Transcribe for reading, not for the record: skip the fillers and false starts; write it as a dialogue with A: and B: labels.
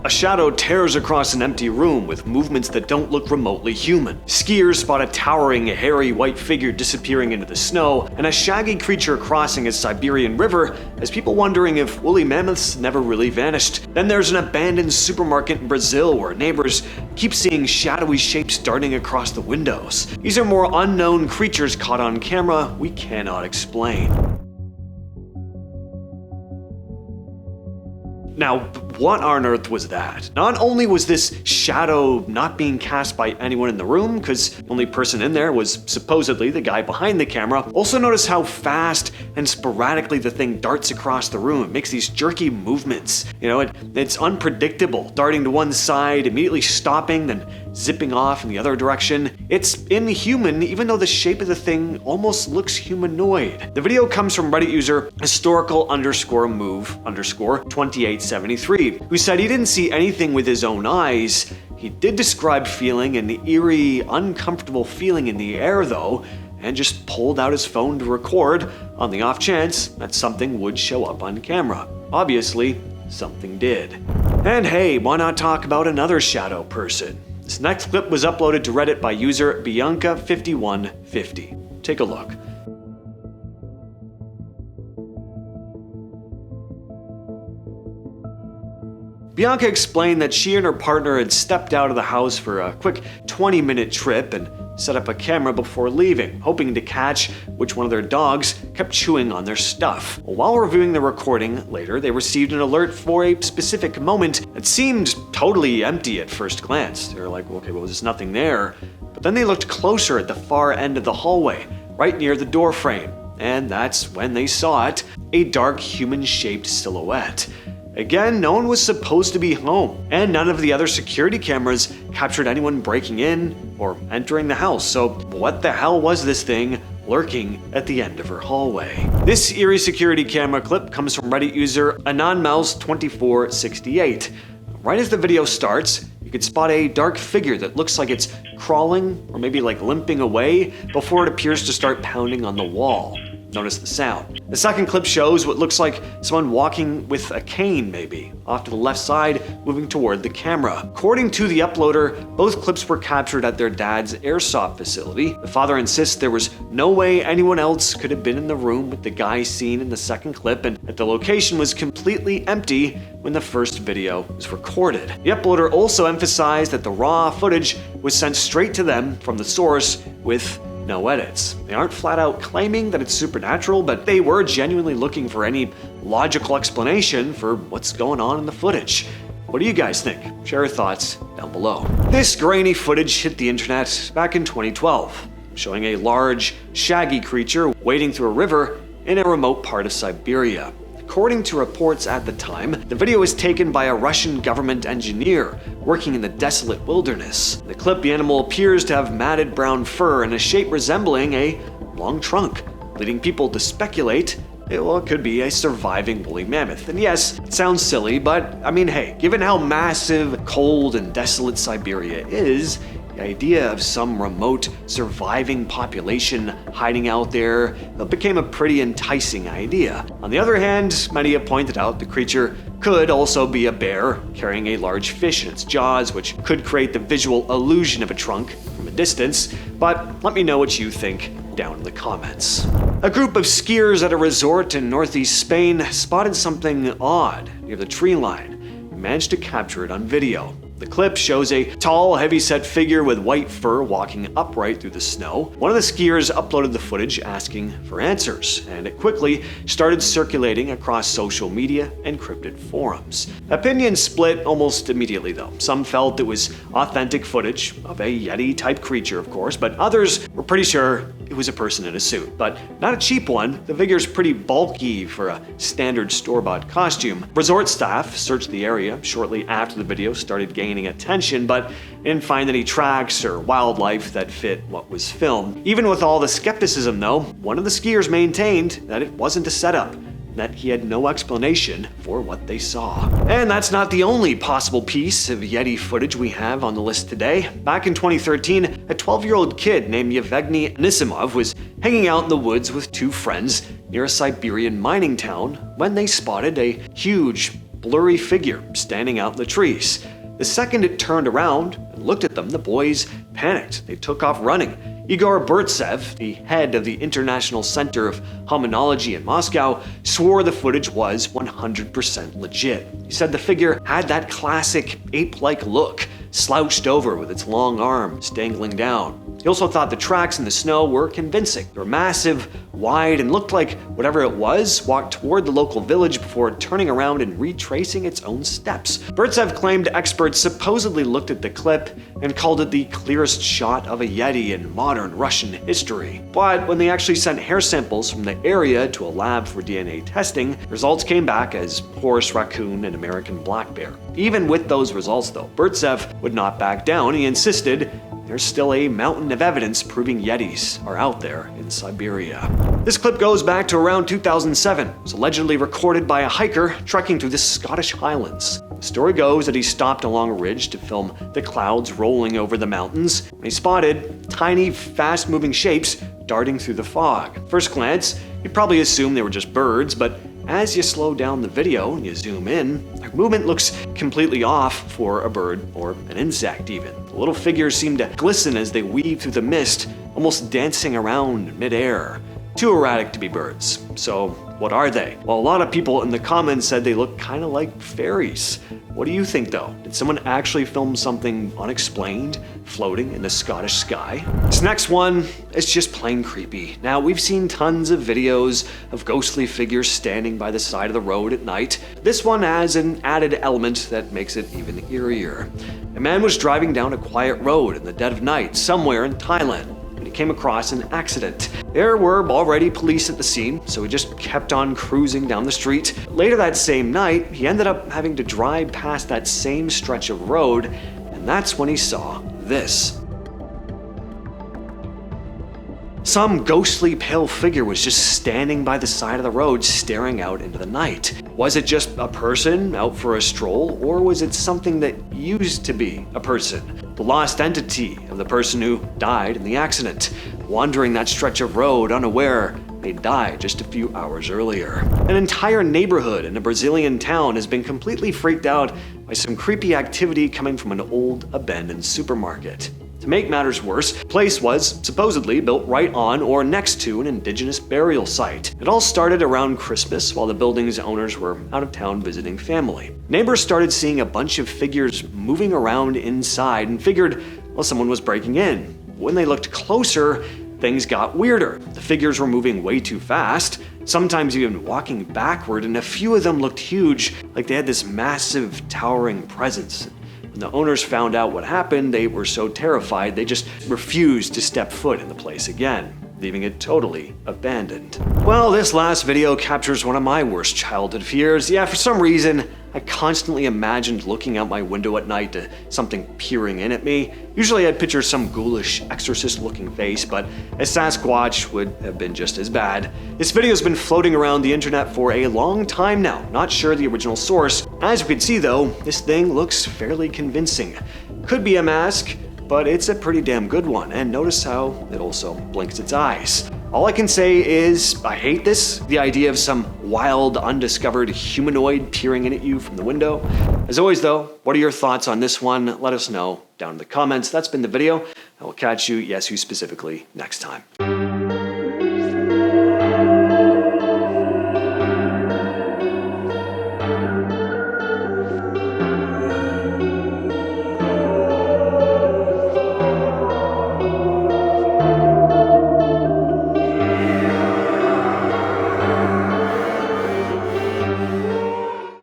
A: A shadow tears across an empty room with movements that don't look remotely human. Skiers spot a towering, hairy white figure disappearing into the snow, and a shaggy creature crossing a Siberian river, as people wondering if woolly mammoths never really vanished. Then there's an abandoned supermarket in Brazil where neighbors keep seeing shadowy shapes darting across the windows. These are more unknown creatures caught on camera we cannot explain. Now, what on earth was that? Not only was this shadow not being cast by anyone in the room, because the only person in there was supposedly the guy behind the camera, also notice how fast and sporadically the thing darts across the room. It makes these jerky movements. It's unpredictable, darting to one side, immediately stopping, then zipping off in the other direction. It's inhuman, even though the shape of the thing almost looks humanoid. The video comes from Reddit user historical_move_2873, who said he didn't see anything with his own eyes. He did describe feeling an eerie, uncomfortable feeling in the air though, and just pulled out his phone to record on the off chance that something would show up on camera. Obviously, something did. And hey, why not talk about another shadow person? This next clip was uploaded to Reddit by user Bianca5150. Take a look. Bianca explained that she and her partner had stepped out of the house for a quick 20-minute trip and set up a camera before leaving, hoping to catch which one of their dogs kept chewing on their stuff. While reviewing the recording later, they received an alert for a specific moment that seemed totally empty at first glance. They were like, okay, well, there's nothing there. But then they looked closer at the far end of the hallway, right near the door frame. And that's when they saw it, a dark human-shaped silhouette. Again, no one was supposed to be home, and none of the other security cameras captured anyone breaking in or entering the house, so what the hell was this thing lurking at the end of her hallway? This eerie security camera clip comes from Reddit user AnonMouse2468. Right as the video starts, you can spot a dark figure that looks like it's crawling or maybe like limping away before it appears to start pounding on the wall. Notice the sound. The second clip shows what looks like someone walking with a cane, maybe, off to the left side, moving toward the camera. According to the uploader, both clips were captured at their dad's airsoft facility. The father insists there was no way anyone else could have been in the room with the guy seen in the second clip, and that the location was completely empty when the first video was recorded. The uploader also emphasized that the raw footage was sent straight to them from the source with no edits. They aren't flat out claiming that it's supernatural, but they were genuinely looking for any logical explanation for what's going on in the footage. What do you guys think? Share your thoughts down below. This grainy footage hit the internet back in 2012, showing a large, shaggy creature wading through a river in a remote part of Siberia. According to reports at the time, the video was taken by a Russian government engineer working in the desolate wilderness. In the clip, the animal appears to have matted brown fur and a shape resembling a long trunk, leading people to speculate it could be a surviving woolly mammoth. And yes, it sounds silly, but I mean, hey, given how massive, cold, and desolate Siberia is, the idea of some remote, surviving population hiding out there became a pretty enticing idea. On the other hand, many have pointed out the creature could also be a bear carrying a large fish in its jaws, which could create the visual illusion of a trunk from a distance, but let me know what you think down in the comments. A group of skiers at a resort in northeast Spain spotted something odd near the tree line and managed to capture it on video. The clip shows a tall, heavy-set figure with white fur walking upright through the snow. One of the skiers uploaded the footage asking for answers, and it quickly started circulating across social media and cryptid forums. Opinions split almost immediately though. Some felt it was authentic footage of a Yeti-type creature, of course, but others were pretty sure it was a person in a suit. But not a cheap one. The figure's pretty bulky for a standard store-bought costume. Resort staff searched the area shortly after the video started gaining attention, but didn't find any tracks or wildlife that fit what was filmed. Even with all the skepticism though, one of the skiers maintained that it wasn't a setup, that he had no explanation for what they saw. And that's not the only possible piece of Yeti footage we have on the list today. Back in 2013, a 12-year-old kid named Yevgeny Anisimov was hanging out in the woods with two friends near a Siberian mining town when they spotted a huge, blurry figure standing out in the trees. The second it turned around and looked at them, the boys panicked. They took off running. Igor Burtsev, the head of the International Center of Hominology in Moscow, swore the footage was 100% legit. He said the figure had that classic ape-like look, slouched over with its long arms dangling down. He also thought the tracks in the snow were convincing. They were massive, wide, and looked like whatever it was walked toward the local village before turning around and retracing its own steps. Burtsev claimed experts supposedly looked at the clip and called it the clearest shot of a Yeti in modern Russian history. But when they actually sent hair samples from the area to a lab for DNA testing, results came back as horse, raccoon, and American black bear. Even with those results though, Burtsev would not back down. He insisted there's still a mountain of evidence proving Yetis are out there in Siberia. This clip goes back to around 2007. It was allegedly recorded by a hiker trekking through the Scottish Highlands. The story goes that he stopped along a ridge to film the clouds rolling over the mountains when he spotted tiny, fast-moving shapes darting through the fog. At first glance, you'd probably assume they were just birds, but as you slow down the video and you zoom in, their movement looks completely off for a bird or an insect even. The little figures seem to glisten as they weave through the mist, almost dancing around mid-air. Too erratic to be birds. So what are they? Well, a lot of people in the comments said they look kind of like fairies. What do you think though? Did someone actually film something unexplained floating in the Scottish sky? This next one is just plain creepy. Now, we've seen tons of videos of ghostly figures standing by the side of the road at night. This one has an added element that makes it even eerier. A man was driving down a quiet road in the dead of night somewhere in Thailand when he came across an accident. There were already police at the scene, so he just kept on cruising down the street. Later that same night, he ended up having to drive past that same stretch of road, and that's when he saw this. Some ghostly pale figure was just standing by the side of the road staring out into the night. Was it just a person out for a stroll, or was it something that used to be a person? The lost entity of the person who died in the accident, wandering that stretch of road unaware they died just a few hours earlier. An entire neighborhood in a Brazilian town has been completely freaked out by some creepy activity coming from an old abandoned supermarket. To make matters worse, the place was supposedly built right on or next to an indigenous burial site. It all started around Christmas while the building's owners were out of town visiting family. Neighbors started seeing a bunch of figures moving around inside and figured, well, someone was breaking in. When they looked closer, things got weirder. The figures were moving way too fast, sometimes even walking backward, and a few of them looked huge, like they had this massive, towering presence. When the owners found out what happened, they were so terrified they just refused to step foot in the place again, leaving it totally abandoned. Well, this last video captures one of my worst childhood fears. Yeah, for some reason, I constantly imagined looking out my window at night to something peering in at me. Usually I'd picture some ghoulish, exorcist-looking face, but a Sasquatch would have been just as bad. This video's been floating around the internet for a long time now, not sure the original source. As you can see though, this thing looks fairly convincing. Could be a mask, but it's a pretty damn good one, and notice how it also blinks its eyes. All I can say is, I hate this, the idea of some wild, undiscovered humanoid peering in at you from the window. As always though, what are your thoughts on this one? Let us know down in the comments. That's been the video. I will catch you, yes, you specifically, next time.